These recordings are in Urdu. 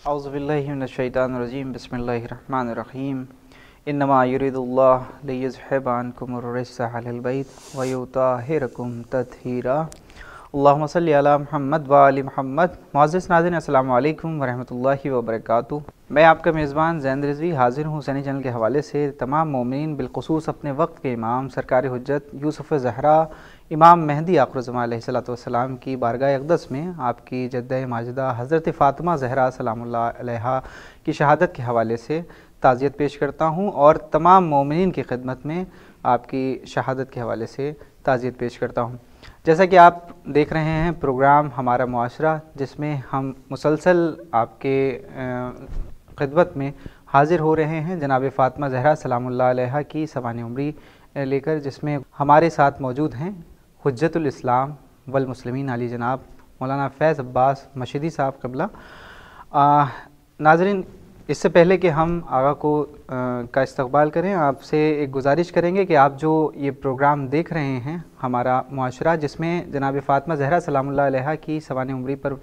اعوذ باللہ من الشیطان الرجیم بسم اللہ الرحمن الرحیم انما یرید اللہ لیذھب عنکم الرجس اہل البیت ویطہرکم تطہیرا اللہم صلی علی محمد وآل محمد۔ معزز ناظرین السلام علیکم ورحمۃ اللہ وبرکاتہ۔ میں آپ کا میزبان زین رضوی حاضر ہوں حسینی چینل کے حوالے سے تمام مومنین بالخصوص اپنے وقت کے امام سرکار حجت یوسف زہرا امام مہدی آخر الزمان علیہ السلام کی بارگاہ اقدس میں آپ کی جدہ ماجدہ حضرت فاطمہ زہرا سلام اللہ علیہا کی شہادت کے حوالے سے تعزیت پیش کرتا ہوں اور تمام مومنین کی خدمت میں آپ کی شہادت کے حوالے سے تعزیت پیش کرتا ہوں۔ جیسا کہ آپ دیکھ رہے ہیں پروگرام ہمارا معاشرہ، جس میں ہم مسلسل آپ کے خدمت میں حاضر ہو رہے ہیں جناب فاطمہ زہرا سلام اللہ علیہا کی سوانح عمری لے کر، جس میں ہمارے ساتھ موجود ہیں حجت الاسلام والمسلمین علی جناب مولانا فیض عباس مشہدی صاحب قبلہ۔ ناظرین، اس سے پہلے کہ ہم آغا کا استقبال کریں، آپ سے ایک گزارش کریں گے کہ آپ جو یہ پروگرام دیکھ رہے ہیں ہمارا معاشرہ، جس میں جناب فاطمہ زہرا سلام اللہ علیہا کی سوانح عمری پر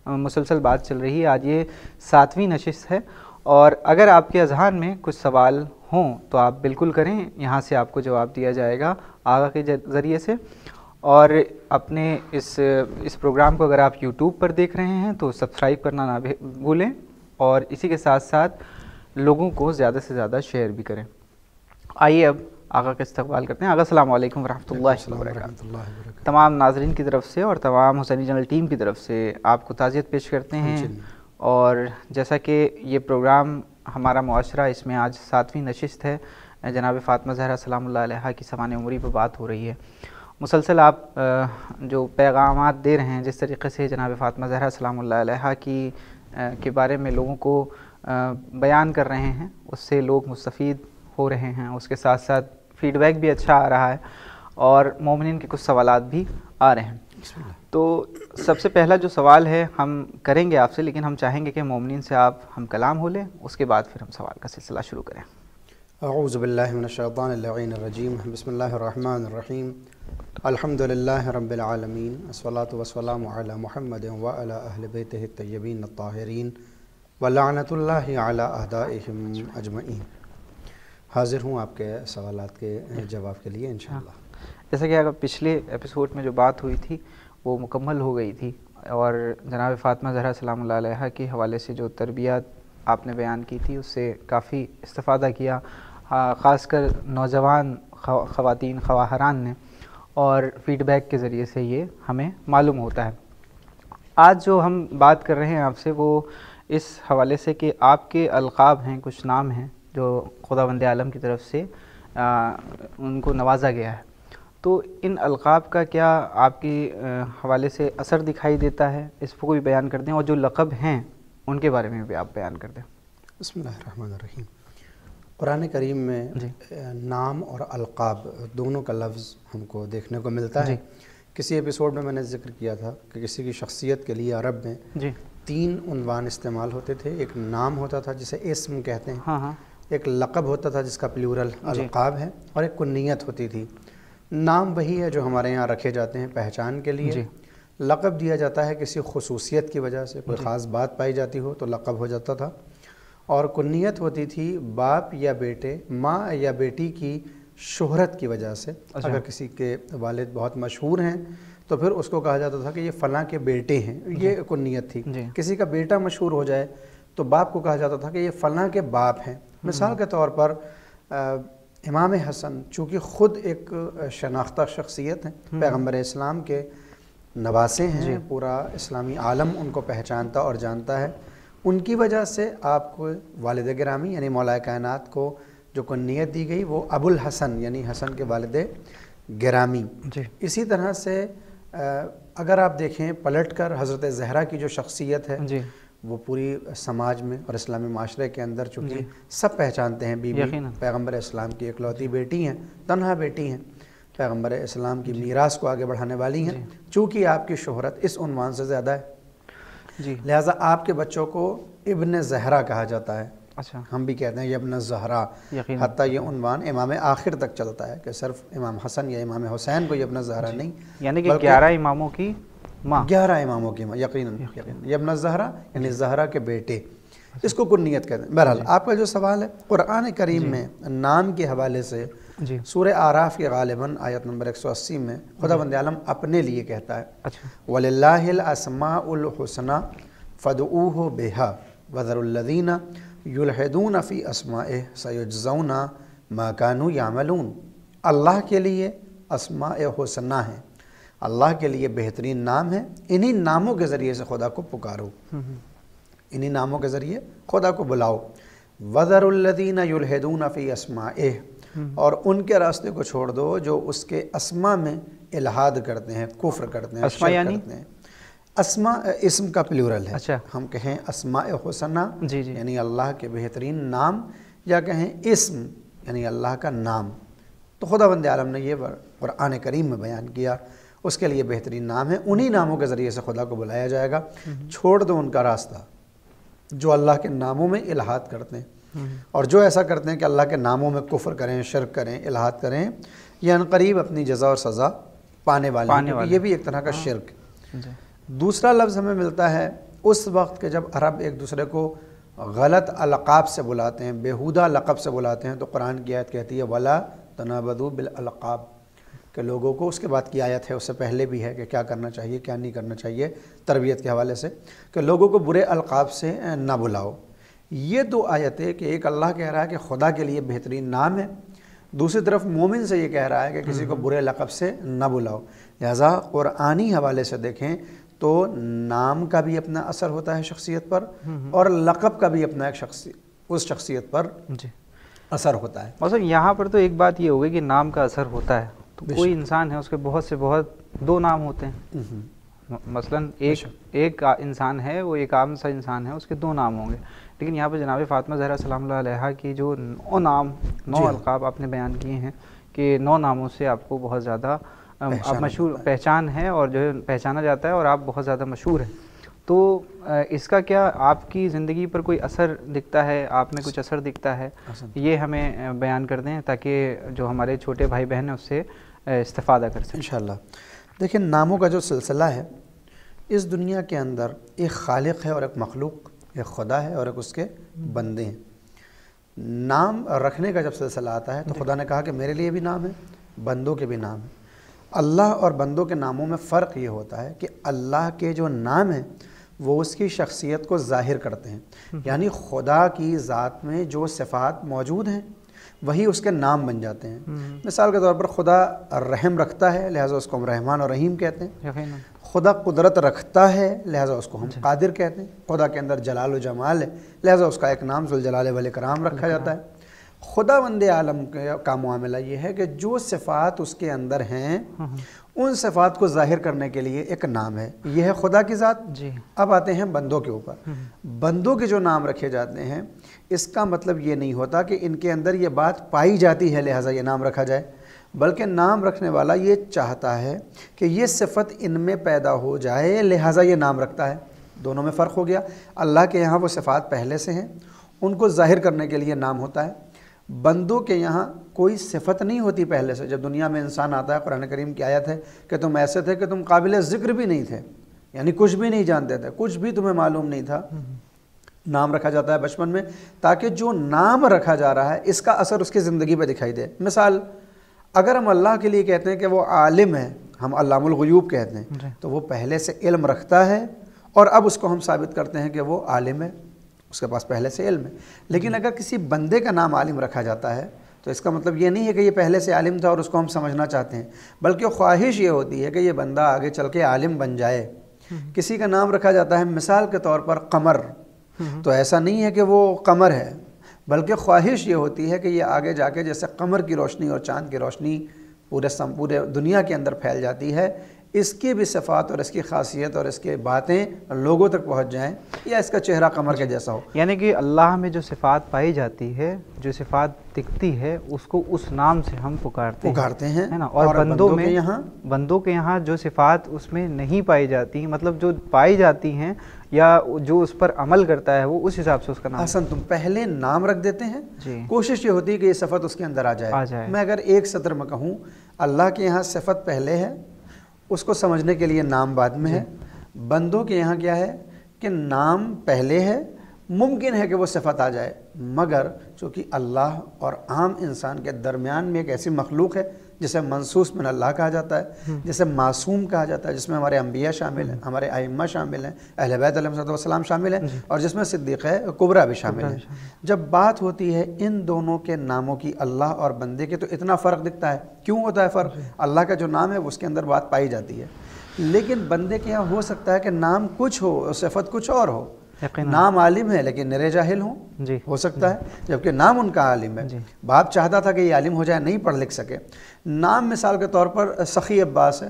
مسلسل بات چل رہی ہے، آج یہ 7ویں نشست ہے، اور اگر آپ کے اذہان میں کچھ سوال ہوں تو آپ بالکل کریں، یہاں سے آپ کو جواب دیا جائے گا آغا کے ذریعے سے۔ اور اپنے اس پروگرام کو اگر آپ یوٹیوب پر دیکھ رہے ہیں تو سبسکرائب کرنا نہ بھولیں، اور اسی کے ساتھ ساتھ لوگوں کو زیادہ سے زیادہ شیئر بھی کریں۔ آئیے اب آغا کا استقبال کرتے ہیں۔ آغا السلام علیکم ورحمۃ اللہ وبرکاتہ۔ تمام ناظرین کی طرف سے اور تمام حسینی چینل ٹیم کی طرف سے آپ کو تعزیت پیش کرتے ہیں، اور جیسا کہ یہ پروگرام ہمارا معاشرہ، اس میں آج 7ویں نشست ہے، جناب فاطمہ زہرا سلام اللہ علیہا کی سوانح عمری پر بات ہو رہی ہے۔ مسلسل آپ جو پیغامات دے رہے ہیں، جس طریقے سے جناب فاطمہ زہرا سلام اللہ علیہا کے بارے میں لوگوں کو بیان کر رہے ہیں، اس سے لوگ مستفید ہو رہے ہیں، اس کے ساتھ ساتھ فیڈ بیک بھی اچھا آ رہا ہے، اور مومنین کے کچھ سوالات بھی آ رہے ہیں۔ تو سب سے پہلا جو سوال ہے ہم کریں گے آپ سے، لیکن ہم چاہیں گے کہ مومنین سے آپ ہم کلام ہو لیں، اس کے بعد پھر ہم سوال کا سلسلہ شروع کریں۔ اعوذ باللہ من الشیطان اللعین الرجیم، بسم اللہ الرحمن الرحیم، الحمد للہ رب العالمین، الصلاۃ والسلام علی محمد وعلی اہل بیتہ الطیبین الطاہرین ولعنۃ اللہ علی اعدائہم اجمعین۔ حاضر ہوں آپ کے سوالات کے جواب کے لیے انشاءاللہ۔ جیسا کہ اگر پچھلے ایپیسوڈ میں جو بات ہوئی تھی وہ مکمل ہو گئی تھی، اور جناب فاطمہ زہرا سلام اللہ علیہا کے حوالے سے جو تربیت آپ نے بیان کی تھی، اس سے کافی استفادہ کیا، خاص کر نوجوان خواتین خواہران نے، اور فیڈ بیک کے ذریعے سے یہ ہمیں معلوم ہوتا ہے۔ آج جو ہم بات کر رہے ہیں آپ سے، وہ اس حوالے سے کہ آپ کے القاب ہیں، کچھ نام ہیں جو خداوند عالم کی طرف سے ان کو نوازا گیا ہے، تو ان القاب کا کیا آپ کے حوالے سے اثر دکھائی دیتا ہے، اس کو بھی بیان کر دیں، اور جو لقب ہیں ان کے بارے میں بھی آپ بیان کر دیں۔ بسم اللہ الرحمن الرحیم۔ قرآن کریم میں نام اور القاب دونوں کا لفظ ہم کو دیکھنے کو ملتا ہے۔ کسی ایپیسوڈ میں نے ذکر کیا تھا کہ کسی کی شخصیت کے لیے عرب میں 3 عنوان استعمال ہوتے تھے۔ ایک نام ہوتا تھا جسے اسم کہتے ہیں، ایک لقب ہوتا تھا جس کا پلیورل القاب ہے، اور ایک کنیت ہوتی تھی۔ نام وہی ہے جو ہمارے یہاں رکھے جاتے ہیں پہچان کے لیے، لقب دیا جاتا ہے کسی خصوصیت کی وجہ سے، کوئی خاص بات پائی جاتی ہو تو لقب ہو جاتا تھا، اور کنیت ہوتی تھی باپ یا بیٹے، ماں یا بیٹی کی شہرت کی وجہ سے۔ اگر کسی کے والد بہت مشہور ہیں تو پھر اس کو کہا جاتا تھا کہ یہ فلاں کے بیٹے ہیں، یہ کنیت تھی۔ کسی کا بیٹا مشہور ہو جائے تو باپ کو کہا جاتا تھا کہ یہ فلاں کے باپ ہیں۔ مثال کے طور پر امام حسن چونکہ خود ایک شناختہ شخصیت ہیں، پیغمبر اسلام کے نواسے ہیں، پورا اسلامی عالم ان کو پہچانتا اور جانتا ہے، ان کی وجہ سے آپ کو والد گرامی یعنی مولا کائنات کو جو کنیت دی گئی وہ ابو الحسن یعنی حسن کے والد گرامی۔ اسی طرح سے اگر آپ دیکھیں پلٹ کر حضرت زہرا کی جو شخصیت ہے وہ پوری سماج میں اور اسلامی معاشرے کے اندر چونکہ سب پہچانتے ہیں، بی بی پیغمبر اسلام کی اکلوتی بیٹی ہیں، تنہا بیٹی ہیں، پیغمبر اسلام کی میراث کو آگے بڑھانے والی ہیں، چونکہ آپ کی شہرت اس عنوان سے زیادہ ہے، لہٰذا آپ کے بچوں کو ابن زہرا کہا جاتا ہے۔ ہم بھی کہتے ہیں یہ ابن زہرا، حتیٰ یہ عنوان امام آخر تک چلتا ہے کہ صرف امام حسن یا امام حسین کو یہ ابن زہرا نہیں، یعنی کہ 11 اماموں کی ماں، 11 اماموں کی ماں، یقیناً یہ ابن زہرا یعنی زہرا کے بیٹے۔ اس کو کنیت کہتے ہیں۔ بہرحال آپ کا جو سوال ہے قرآن کریم میں نام کے حوالے سے سورہ اعراف کے غالباً آیت نمبر 180 میں خداوند عالم اپنے لیے کہتا ہے وَلِلَّهِ الْأَسْمَاءُ الْحُسْنَى فَادْعُوهُ بِهَا وَذَرُوا الَّذِينَ يُلْحِدُونَ فِي أَسْمَائِهِ سَيُجْزَوْنَ مَا كَانُوا يَعْمَلُونَ۔ اللہ کے لیے اسماء حسنہ ہیں، اللہ کے لیے بہترین نام ہے، انہی ناموں کے ذریعے سے خدا کو پکارو، انہی ناموں کے ذریعے خدا کو بلاؤ۔ وَذَرُوا الَّذِينَ يُلْحِدُونَ فِي أَسْمَائِهِ، اور ان کے راستے کو چھوڑ دو جو اس کے اسما میں الحاد کرتے ہیں، کفر کرتے ہیں، شرک کرتے ہیں۔ اسما اسم کا پلیورل ہے، ہم کہیں اسماء حسنہ یعنی اللہ کے بہترین نام، یا کہیں اسم یعنی اللہ کا نام۔ تو خداوند عالم نے یہ قرآن کریم میں بیان کیا، اس کے لیے بہترین نام ہے، انہی ناموں کے ذریعے سے خدا کو بلایا جائے گا۔ چھوڑ دو ان کا راستہ جو اللہ کے ناموں میں الحاد کرتے ہیں، اور جو ایسا کرتے ہیں کہ اللہ کے ناموں میں کفر کریں، شرک کریں، الحاد کریں، یہ عنقریب اپنی جزا اور سزا پانے والے ہیں، یہ بھی ایک طرح کا شرک۔ دوسرا لفظ ہمیں ملتا ہے اس وقت کہ جب عرب ایک دوسرے کو غلط القاب سے بلاتے ہیں، بیہودہ لقب سے بلاتے ہیں، تو قرآن کی آیت کہتی ہے وَلَا تَنَابَذُوا بِالْأَلْقَابِ، کہ لوگوں کو، اس کے بعد کی آیت ہے، اس سے پہلے بھی ہے کہ کیا کرنا چاہیے کیا نہیں کرنا چاہیے تربیت کے حوالے سے، کہ لوگوں کو برے القاب سے نہ بلاؤ۔ یہ دو آیتیں کہ ایک اللہ کہہ رہا ہے کہ خدا کے لیے بہترین نام ہے، دوسری طرف مومن سے یہ کہہ رہا ہے کہ کسی کو برے لقب سے نہ بلاؤ۔ لہذا قرآنی حوالے سے دیکھیں تو نام کا بھی اپنا اثر ہوتا ہے شخصیت پر، اور لقب کا بھی اپنا ایک اس شخصیت پر اثر ہوتا ہے۔ مثلا یہاں پر تو ایک بات یہ ہوگی کہ نام کا اثر ہوتا ہے، تو کوئی انسان ہے اس کے بہت سے دو نام ہوتے ہیں، مثلا ایک انسان ہے، وہ ایک عام سا انسان ہے، اس کے دو نام ہوں گے، لیکن یہاں پہ جناب فاطمہ زہرا سلام اللہ علیہا کی جو 9 القاب آپ نے بیان کیے ہیں کہ 9 ناموں سے آپ کو بہت زیادہ مشہور پہچان ہے، اور جو ہے پہچانا جاتا ہے، اور آپ بہت زیادہ مشہور ہیں، تو اس کا کیا آپ کی زندگی پر کوئی اثر دکھتا ہے، آپ میں کچھ اثر دکھتا ہے؟ یہ ہمیں بیان کر دیں تاکہ جو ہمارے چھوٹے بھائی بہن ہیں اس سے استفادہ کر سکیں انشاءاللہ۔ دیکھیں ناموں کا جو سلسلہ ہے، اس دنیا کے اندر ایک خالق ہے اور ایک مخلوق، ایک خدا ہے اور ایک اس کے بندے ہیں۔ نام رکھنے کا جب سلسلہ آتا ہے تو خدا نے کہا کہ میرے لیے بھی نام ہے، بندوں کے بھی نام ہے۔ اللہ اور بندوں کے ناموں میں فرق یہ ہوتا ہے کہ اللہ کے جو نام ہیں وہ اس کی شخصیت کو ظاہر کرتے ہیں، یعنی خدا کی ذات میں جو صفات موجود ہیں وہی اس کے نام بن جاتے ہیں۔ مثال کے طور پر خدا رحم رکھتا ہے، لہٰذا اس کو ہم رحمان اور رحیم کہتے ہیں۔ خدا قدرت رکھتا ہے، لہٰذا اس کو ہم قادر کہتے ہیں۔ خدا کے اندر جلال و جمال ہے، لہٰذا اس کا ایک نام ذوالجلال والاکرام رکھا جاتا ہے۔ خداوند عالم کا معاملہ یہ ہے کہ جو صفات اس کے اندر ہیں ان صفات کو ظاہر کرنے کے لیے ایک نام ہے، یہ ہے خدا کی ذات۔ اب آتے ہیں بندوں کے اوپر۔ بندوں کے جو نام رکھے جاتے ہیں، اس کا مطلب یہ نہیں ہوتا کہ ان کے اندر یہ بات پائی جاتی ہے لہٰذا یہ نام رکھا جائے، بلکہ نام رکھنے والا یہ چاہتا ہے کہ یہ صفت ان میں پیدا ہو جائے لہٰذا یہ نام رکھتا ہے۔ دونوں میں فرق ہو گیا۔ اللہ کے یہاں وہ صفات پہلے سے ہیں، ان کو ظاہر کرنے کے لیے نام ہوتا ہے۔ بندوں کے یہاں کوئی صفت نہیں ہوتی پہلے سے۔ جب دنیا میں انسان آتا ہے، قرآن کریم کی آیت ہے کہ تم ایسے تھے کہ تم قابل ذکر بھی نہیں تھے، یعنی کچھ بھی نہیں جانتے تھے، کچھ بھی تمہیں معلوم نہیں تھا۔ نام رکھا جاتا ہے بچپن میں تاکہ جو نام رکھا جا رہا ہے اس کا اثر اس کی زندگی پہ دکھائی دے۔ مثال اگر ہم اللہ کے لیے کہتے ہیں کہ وہ عالم ہے، ہم علام الغیوب کہتے ہیں، تو وہ پہلے سے علم رکھتا ہے اور اب اس کو ہم ثابت کرتے ہیں کہ وہ عالم ہے، اس کے پاس پہلے سے علم ہے۔ لیکن اگر کسی بندے کا نام عالم رکھا جاتا ہے تو اس کا مطلب یہ نہیں ہے کہ یہ پہلے سے عالم تھا اور اس کو ہم سمجھنا چاہتے ہیں، بلکہ خواہش یہ ہوتی ہے کہ یہ بندہ آگے چل کے عالم بن جائے۔ کسی کا نام رکھا جاتا ہے مثال کے طور پر قمر، تو ایسا نہیں ہے کہ وہ قمر ہے، بلکہ خواہش یہ ہوتی ہے کہ یہ آگے جا کے جیسے قمر کی روشنی اور چاند کی روشنی پورے دنیا کے اندر پھیل جاتی ہے، اس کی بھی صفات اور اس کی خاصیت اور اس کے باتیں لوگوں تک پہنچ جائیں، یا اس کا چہرہ قمر کے جیسا ہو۔ یعنی کہ اللہ میں جو صفات پائی جاتی ہے، جو صفات دکھتی ہے، اس کو اس نام سے ہم پکارتے ہیں نا۔ اور بندوں کے یہاں جو صفات اس میں نہیں پائی جاتی، مطلب جو پائی جاتی ہیں یا جو اس پر عمل کرتا ہے وہ اس حساب سے اس کا نام۔ حسن، تم پہلے نام رکھ دیتے ہیں، کوشش یہ ہوتی ہے کہ یہ صفت اس کے اندر آ جائے۔ میں اگر ایک سطر میں کہوں اللہ کے یہاں صفت پہلے ہے، اس کو سمجھنے کے لیے نام بعد میں ہے۔ بندوں کے یہاں کیا ہے کہ نام پہلے ہے، ممکن ہے کہ وہ صفت آ جائے، مگر چونکہ اللہ اور عام انسان کے درمیان میں ایک ایسی مخلوق ہے جسے منصوص من اللہ کہا جاتا ہے، جسے معصوم کہا جاتا ہے، جس میں ہمارے انبیاء شامل ہیں، ہمارے ائمہ شامل ہیں، اہل بیت علیہ السلام شامل ہیں، اور جس میں صدیقہ کبریٰ بھی شامل ہیں۔ جب بات ہوتی ہے ان دونوں کے ناموں کی، اللہ اور بندے کے، تو اتنا فرق دکھتا ہے۔ کیوں ہوتا ہے فرق؟ اللہ کا جو نام ہے اس کے اندر بات پائی جاتی ہے، لیکن بندے کے یہاں ہو سکتا ہے کہ نام کچھ ہو، صفت کچھ اور ہو۔ نام عالم ہے لیکن نرے جاہل ہوں، ہو سکتا ہے، جبکہ نام ان کا عالم ہے۔ باپ چاہتا تھا کہ یہ عالم ہو جائے، نہیں پڑھ لکھ سکے۔ نام مثال کے طور پر سخی عباس ہے،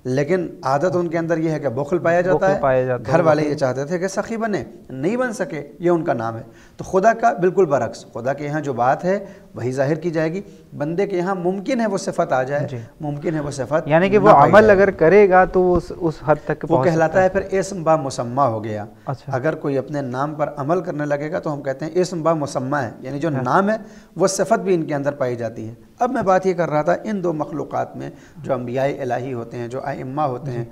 لیکن عادت ان کے اندر یہ ہے کہ بخل پایا جاتا ہے۔ گھر والے یہ چاہتے تھے کہ سخی بنے، نہیں بن سکے، یہ ان کا نام ہے۔ تو خدا کا بالکل برعکس، خدا کے یہاں جو بات ہے وہی ظاہر کی جائے گی، بندے کے یہاں ممکن ہے وہ صفت آ جائے، ممکن ہے وہ صفت، یعنی کہ وہ عمل اگر کرے گا تو اس حد تک وہ کہلاتا ہے پھر اسم با مسمہ ہو گیا۔ اگر کوئی اپنے نام پر عمل کرنے لگے گا تو ہم کہتے ہیں اسم با مسمہ ہے، یعنی جو نام ہے وہ صفت بھی ان کے اندر پائی جاتی ہے۔ اب میں بات یہ کر رہا تھا ان دو مخلوقات میں جو انبیاء الہی ہوتے ہیں، جو ائمہ ہوتے ہیں،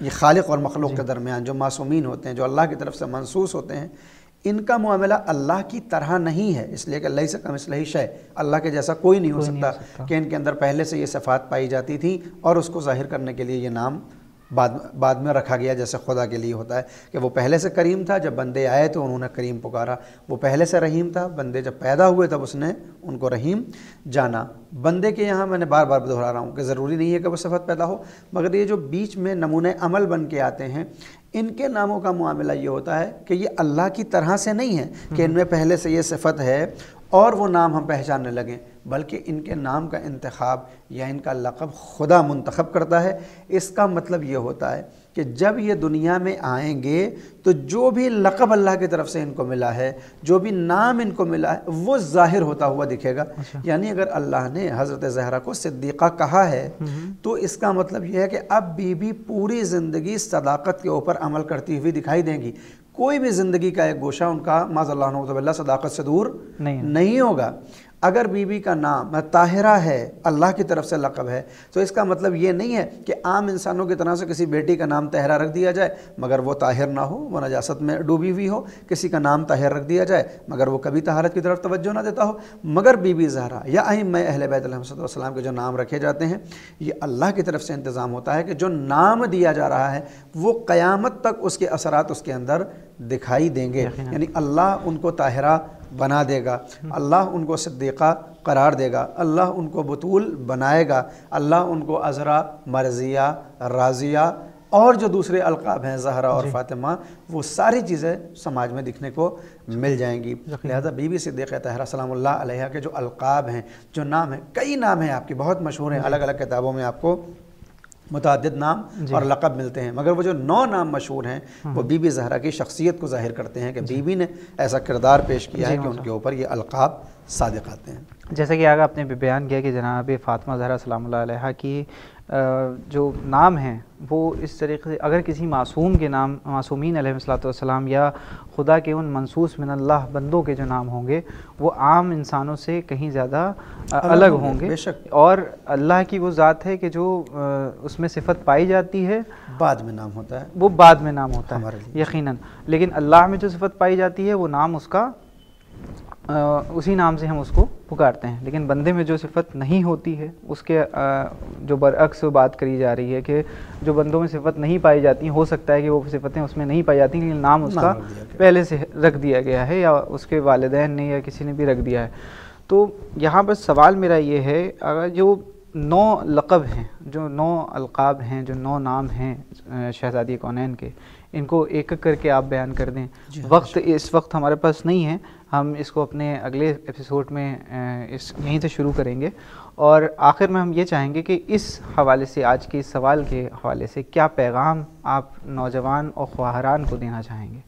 یہ خالق اور مخلوق کے درمیان جو معصومین ہوتے ہیں، جو اللہ کی طرف سے منصوص ہوتے ہیں، ان کا معاملہ اللہ کی طرح نہیں ہے، اس لیے کہ لیس کمثلہ شیء، اللہ کے جیسا کوئی نہیں ہو سکتا، کہ ان کے اندر پہلے سے یہ صفات پائی جاتی تھیں اور اس کو ظاہر کرنے کے لیے یہ نام بعد میں رکھا گیا، جیسے خدا کے لیے ہوتا ہے کہ وہ پہلے سے کریم تھا، جب بندے آئے تو انہوں نے کریم پکارا، وہ پہلے سے رحیم تھا، بندے جب پیدا ہوئے تب اس نے ان کو رحیم جانا۔ بندے کے یہاں میں نے بار بار دہرا رہا ہوں کہ ضروری نہیں ہے کہ وہ صفت پیدا ہو، مگر یہ جو بیچ میں نمونے عمل بن کے آتے ہیں، ان کے ناموں کا معاملہ یہ ہوتا ہے کہ یہ اللہ کی طرح سے نہیں ہے کہ ان میں پہلے سے یہ صفت ہے اور وہ نام ہم پہچاننے لگیں، بلکہ ان کے نام کا انتخاب یا ان کا لقب خدا منتخب کرتا ہے۔ اس کا مطلب یہ ہوتا ہے کہ جب یہ دنیا میں آئیں گے تو جو بھی لقب اللہ کی طرف سے ان کو ملا ہے، جو بھی نام ان کو ملا ہے، وہ ظاہر ہوتا ہوا دکھے گا۔ یعنی اگر اللہ نے حضرت زہرا کو صدیقہ کہا ہے تو اس کا مطلب یہ ہے کہ اب بی پوری زندگی صداقت کے اوپر عمل کرتی ہوئی دکھائی دیں گی، کوئی بھی زندگی کا ایک گوشہ ان کا معاذ اللہ عنہ باللہ صداقت سے دور نہیں ہوگا۔ اگر بی کا نام طاہرہ ہے، اللہ کی طرف سے لقب ہے، تو اس کا مطلب یہ نہیں ہے کہ عام انسانوں کی طرح سے کسی بیٹی کا نام طاہرہ رکھ دیا جائے مگر وہ طاہر نہ ہو، وہ نجاست میں ڈوبی ہوئی ہو، کسی کا نام طاہر رکھ دیا جائے مگر وہ کبھی طہارت کی طرف توجہ نہ دیتا ہو۔ مگر بی زہرا یا ائمہ اہل بیت علیہ السلام کے جو نام رکھے جاتے ہیں، یہ اللہ کی طرف سے انتظام ہوتا ہے کہ جو نام دیا جا رہا ہے وہ قیامت تک اس کے اثرات اس کے اندر دکھائی دیں گے۔ یعنی اللہ ان کو طاہرہ بنا دے گا، اللہ ان کو صدیقہ قرار دے گا، اللہ ان کو بطول بنائے گا، اللہ ان کو عذرا، مرضیہ، راضیہ اور جو دوسرے القاب ہیں زہرا اور فاطمہ، وہ ساری چیزیں سماج میں دکھنے کو مل جائیں گی۔ لہذا بی بی صدیقہ طاہرہ سلام اللہ علیہا کے جو القاب ہیں، جو نام ہیں، کئی نام ہیں آپ کی، بہت مشہور ہیں، الگ الگ کتابوں میں آپ کو متعدد نام اور لقب ملتے ہیں، مگر وہ جو 9 نام مشہور ہیں وہ بی بی زہرا کی شخصیت کو ظاہر کرتے ہیں کہ بی بی نے ایسا کردار پیش کیا ہے کہ ان کے اوپر یہ القاب صادق آتے ہیں۔ جیسا کہ آگے آپ نے بھی بیان کیا کہ جناب فاطمہ زہرا سلام اللہ علیہا کی جو نام ہیں وہ اس طریقے سے اگر کسی معصوم کے نام، معصومین علیہ السلام یا خدا کے ان منصوص من اللہ بندوں کے جو نام ہوں گے وہ عام انسانوں سے کہیں زیادہ الگ ہوں گے، اور اللہ کی وہ ذات ہے کہ جو اس میں صفت پائی جاتی ہے بعد میں نام ہوتا ہے، وہ بعد میں نام ہوتا ہے یقیناً، لیکن اللہ میں جو صفت پائی جاتی ہے وہ نام اس کا اسی نام سے ہم اس کو پکارتے ہیں، لیکن بندے میں جو صفت نہیں ہوتی ہے اس کے جو برعکس بات کری جا رہی ہے کہ جو بندوں میں صفت نہیں پائی جاتی، ہو سکتا ہے کہ وہ صفتیں اس میں نہیں پائی جاتی لیکن نام اس کا پہلے سے رکھ دیا گیا ہے یا اس کے والدین نے یا کسی نے بھی رکھ دیا ہے۔ تو یہاں پر سوال میرا یہ ہے، اگر جو 9 لقب ہیں، جو 9 القاب ہیں، جو 9 نام ہیں شہزادی کونین کے، ان کو ایک ایک کر کے آپ بیان کر دیں۔ وقت اس وقت ہمارے پاس نہیں ہے، ہم اس کو اپنے اگلے ایپیسوڈ میں یہیں سے شروع کریں گے، اور آخر میں ہم یہ چاہیں گے کہ اس حوالے سے، آج کے اس سوال کے حوالے سے کیا پیغام آپ نوجوان اور خواہران کو دینا چاہیں گے؟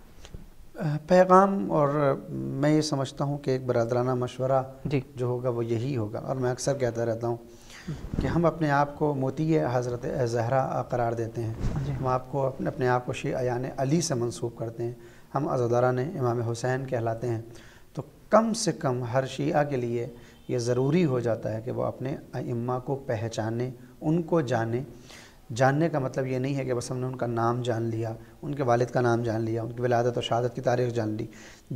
پیغام، اور میں یہ سمجھتا ہوں کہ ایک برادرانہ مشورہ جو ہوگا وہ یہی ہوگا، اور میں اکثر کہتا رہتا ہوں کہ ہم اپنے آپ کو موتی حضرت زہرا قرار دیتے ہیں، ہم اپنے آپ کو شیعیان علی سے منسوب کرتے ہیں، ہم عزاداران امام حسین کہلاتے ہیں، تو کم سے کم ہر شیعہ کے لیے یہ ضروری ہو جاتا ہے کہ وہ اپنے ائمہ کو پہچانے، ان کو جانے، جاننے کا مطلب یہ نہیں ہے کہ بس ہم نے ان کا نام جان لیا، ان کے والد کا نام جان لیا، ان کی ولادت و شہادت کی تاریخ جان لی۔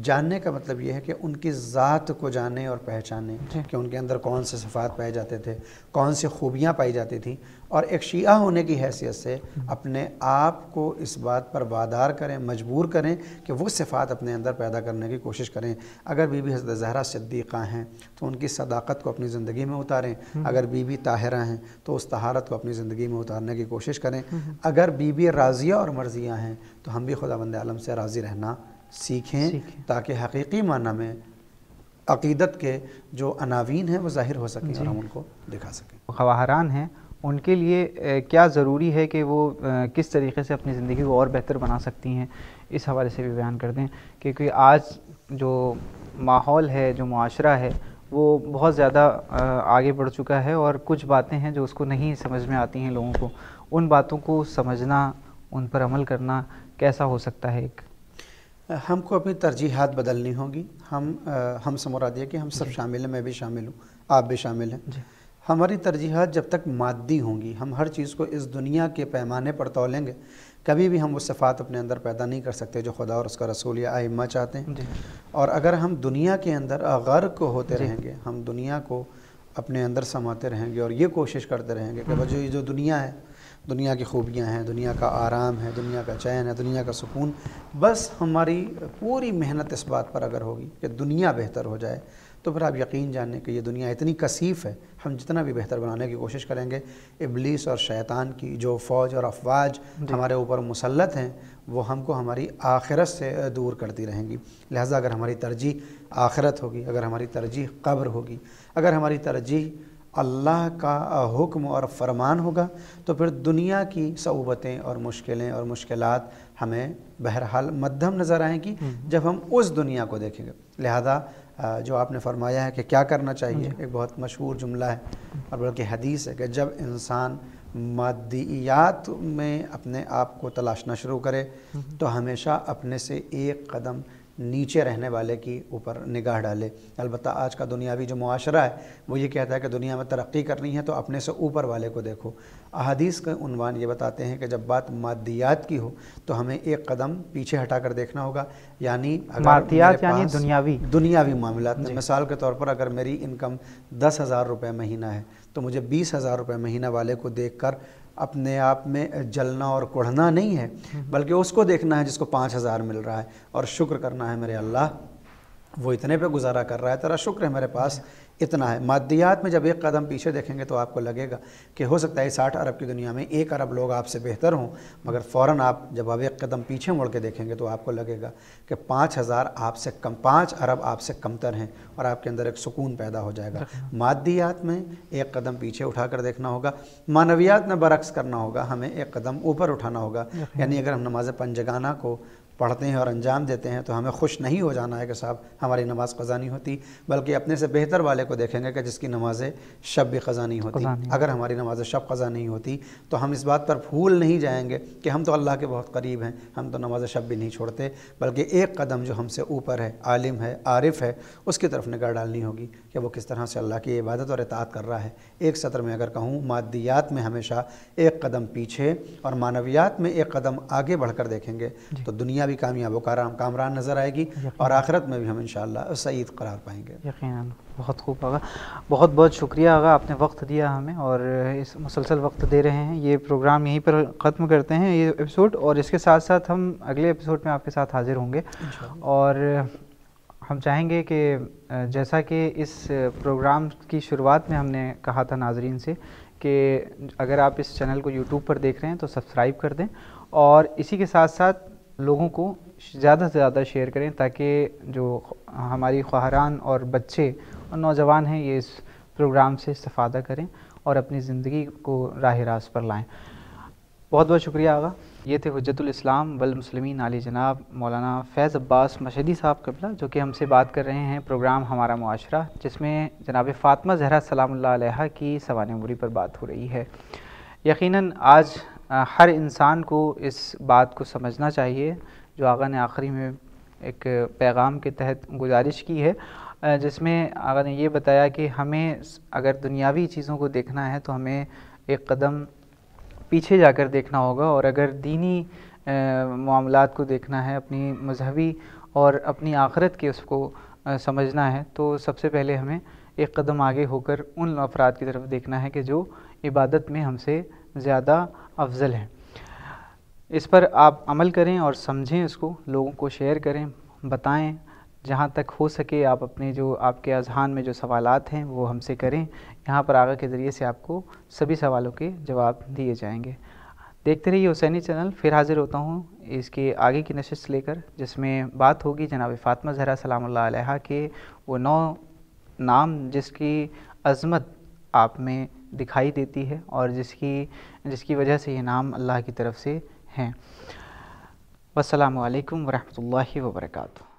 جاننے کا مطلب یہ ہے کہ ان کی ذات کو جانیں اور پہچانیں کہ ان کے اندر کون سے صفات پائے جاتے تھے، کون سی خوبیاں پائی جاتی تھیں، اور ایک شیعہ ہونے کی حیثیت سے اپنے آپ کو اس بات پر وادار کریں، مجبور کریں کہ وہ صفات اپنے اندر پیدا کرنے کی کوشش کریں۔ اگر بی بی حضرت زہرا صدیقہ ہیں تو ان کی صداقت کو اپنی زندگی میں اتاریں، اگر بی بی طاہرہ ہیں تو اس طہارت کو اپنی زندگی میں اتارنے کی کوشش کریں، اگر بی بی راضیہ اور مرضیہ ہیں تو ہم بھی خداوند عالم سے راضی رہنا سیکھیں تاکہ حقیقی معنی میں عقیدت کے جو عناوین ہیں وہ ظاہر ہو سکیں اور ہم ان کو دکھا سکیں۔ خواہران ہیں ان کے لیے کیا ضروری ہے کہ وہ کس طریقے سے اپنی زندگی کو اور بہتر بنا سکتی ہیں، اس حوالے سے بھی بیان کر دیں، کیونکہ آج جو ماحول ہے، جو معاشرہ ہے، وہ بہت زیادہ آگے بڑھ چکا ہے اور کچھ باتیں ہیں جو اس کو نہیں سمجھ میں آتی ہیں لوگوں کو، ان باتوں کو سمجھنا، ان پر عمل کرنا کیسا ہو سکتا ہے؟ ہم کو اپنی ترجیحات بدلنی ہوگی۔ ہم سے مراد یہ کہ ہم سب شامل ہیں، میں بھی شامل ہوں، آپ بھی شامل ہیں۔ ہماری ترجیحات جب تک مادی ہوں گی، ہم ہر چیز کو اس دنیا کے پیمانے پر تولیں گے، کبھی بھی ہم وہ صفات اپنے اندر پیدا نہیں کر سکتے جو خدا اور اس کا رسول یا ائمہ چاہتے ہیں۔ اور اگر ہم دنیا کے اندر غرق ہوتے رہیں گے، ہم دنیا کو اپنے اندر سماتے رہیں گے اور یہ کوشش کرتے رہیں گے کہ جو دنیا ہے، دنیا کی خوبیاں ہیں، دنیا کا آرام ہے، دنیا کا چین ہے، دنیا کا سکون، بس ہماری پوری محنت اس بات پر اگر ہوگی کہ دنیا بہتر ہو جائے، تو پھر آپ یقین جانیں کہ یہ دنیا اتنی کثیف ہے، ہم جتنا بھی بہتر بنانے کی کوشش کریں گے، ابلیس اور شیطان کی جو فوج اور افواج ہمارے اوپر مسلط ہیں وہ ہم کو ہماری آخرت سے دور کرتی رہیں گی۔ لہٰذا اگر ہماری ترجیح آخرت ہوگی، اگر ہماری ترجیح قبر ہوگی، اگر ہماری ترجیح اللہ کا حکم اور فرمان ہوگا، تو پھر دنیا کی صعوبتیں اور مشکلیں اور مشکلات ہمیں بہرحال مدھم نظر آئیں گی جب ہم اس دنیا کو دیکھیں گے۔ لہذا جو آپ نے فرمایا ہے کہ کیا کرنا چاہیے، ایک بہت مشہور جملہ ہے اور بلکہ حدیث ہے کہ جب انسان مادیات میں اپنے آپ کو تلاشنا شروع کرے تو ہمیشہ اپنے سے ایک قدم نیچے رہنے والے کی اوپر نگاہ ڈالے۔ البتہ آج کا دنیاوی جو معاشرہ ہے وہ یہ کہتا ہے کہ دنیا میں ترقی کرنی ہے تو اپنے سے اوپر والے کو دیکھو۔ احادیث کا عنوان یہ بتاتے ہیں کہ جب بات مادیات کی ہو تو ہمیں ایک قدم پیچھے ہٹا کر دیکھنا ہوگا، یعنی مادیات یعنی دنیاوی معاملات میں۔ مثال کے طور پر اگر میری انکم 10,000 روپے مہینہ ہے تو مجھے 20,000 روپے مہینہ والے کو دیکھ کر اپنے آپ میں جلنا اور کڑھنا نہیں ہے، بلکہ اس کو دیکھنا ہے جس کو 5,000 مل رہا ہے اور شکر کرنا ہے میرے اللہ وہ اتنے پہ گزارا کر رہا ہے، تیرا شکر ہے میرے پاس اتنا ہے۔ مادیات میں جب ایک قدم پیچھے دیکھیں گے تو آپ کو لگے گا کہ ہو سکتا ہے 60 ارب کی دنیا میں 1 ارب لوگ آپ سے بہتر ہوں، مگر فوراً آپ جب ایک قدم پیچھے مڑ کے دیکھیں گے تو آپ کو لگے گا کہ 5,000 آپ سے کم، 5 ارب آپ سے کمتر ہیں، اور آپ کے اندر ایک سکون پیدا ہو جائے گا۔ مادیات میں ایک قدم پیچھے اٹھا کر دیکھنا ہوگا، معنویات میں برعکس کرنا ہوگا، ہمیں ایک قدم اوپر اٹھانا ہوگا۔ یعنی اگر ہم نماز پنجگانہ کو پڑھتے ہیں اور انجام دیتے ہیں تو ہمیں خوش نہیں ہو جانا ہے کہ صاحب ہماری نماز قضا نہیں ہوتی، بلکہ اپنے سے بہتر والے کو دیکھیں گے کہ جس کی نماز شب بھی قضا نہیں ہوتی۔ اگر ہماری نماز شب قضا نہیں ہوتی تو ہم اس بات پر بھول نہیں جائیں گے کہ ہم تو اللہ کے بہت قریب ہیں، ہم تو نماز شب بھی نہیں چھوڑتے، بلکہ ایک قدم جو ہم سے اوپر ہے، عالم ہے، عارف ہے، اس کی طرف نگاہ ڈالنی ہوگی کہ وہ کس طرح سے اللہ کی عبادت اور اطاعت کر رہا ہے۔ ایک سطر میں اگر کہوں، مادیات میں ہمیشہ ایک قدم پیچھے اور معنویات میں ایک قدم آگے بڑھ کر دیکھیں گے تو دنیا بھی کامیاب و کامران نظر آئے گی اور آخرت میں بھی ہم انشاءاللہ سعید قرار پائیں گے۔ یقیناً، بہت خوب آغا، بہت بہت شکریہ آغا، آپ نے وقت دیا ہمیں اور اس مسلسل وقت دے رہے ہیں۔ یہ پروگرام یہیں پر ختم کرتے ہیں، یہ ایپیسوڈ، اور اس کے ساتھ ساتھ ہم اگلے ایپیسوڈ میں آپ کے ساتھ حاضر ہوں گے، اور ہم چاہیں گے کہ جیسا کہ اس پروگرام کی شروعات میں ہم نے کہا تھا ناظرین سے کہ اگر آپ اس چینل کو یوٹیوب پر دیکھ رہے ہیں تو سبسکرائب کر دیں، اور اسی کے ساتھ ساتھ لوگوں کو زیادہ سے زیادہ شیئر کریں تاکہ جو ہماری خواہران اور بچے اور نوجوان ہیں یہ اس پروگرام سے استفادہ کریں اور اپنی زندگی کو راہ راست پر لائیں۔ بہت بہت شکریہ آغا۔ یہ تھے حجت الاسلام والمسلمین علی جناب مولانا فیض عباس مشہدی صاحب قبلہ، جو کہ ہم سے بات کر رہے ہیں پروگرام ہمارا معاشرہ، جس میں جناب فاطمہ زہرا سلام اللہ علیہا کی سوانح عمری پر بات ہو رہی ہے۔ یقیناً آج ہر انسان کو اس بات کو سمجھنا چاہیے جو آقا نے آخری میں ایک پیغام کے تحت گزارش کی ہے، جس میں آقا نے یہ بتایا کہ ہمیں اگر دنیاوی چیزوں کو دیکھنا ہے تو ہمیں ایک قدم پیچھے جا کر دیکھنا ہوگا، اور اگر دینی معاملات کو دیکھنا ہے، اپنی مذہبی اور اپنی آخرت کے اس کو سمجھنا ہے، تو سب سے پہلے ہمیں ایک قدم آگے ہو کر ان افراد کی طرف دیکھنا ہے کہ جو عبادت میں ہم سے زیادہ افضل ہیں۔ اس پر آپ عمل کریں اور سمجھیں، اس کو لوگوں کو شیئر کریں، بتائیں، جہاں تک ہو سکے آپ اپنے جو آپ کے اذہان میں جو سوالات ہیں وہ ہم سے کریں۔ یہاں پر آغا کے ذریعے سے آپ کو سبھی سوالوں کے جواب دیے جائیں گے۔ دیکھتے رہیے حسینی چینل۔ پھر حاضر ہوتا ہوں اس کے آگے کی نشست لے کر، جس میں بات ہوگی جناب فاطمہ زہرا سلام اللہ علیہا کے وہ 9 نام جس کی عظمت آپ میں دکھائی دیتی ہے اور جس کی وجہ سے یہ نام اللہ کی طرف سے ہیں۔ والسلام علیکم ورحمۃ اللہ وبرکاتہ۔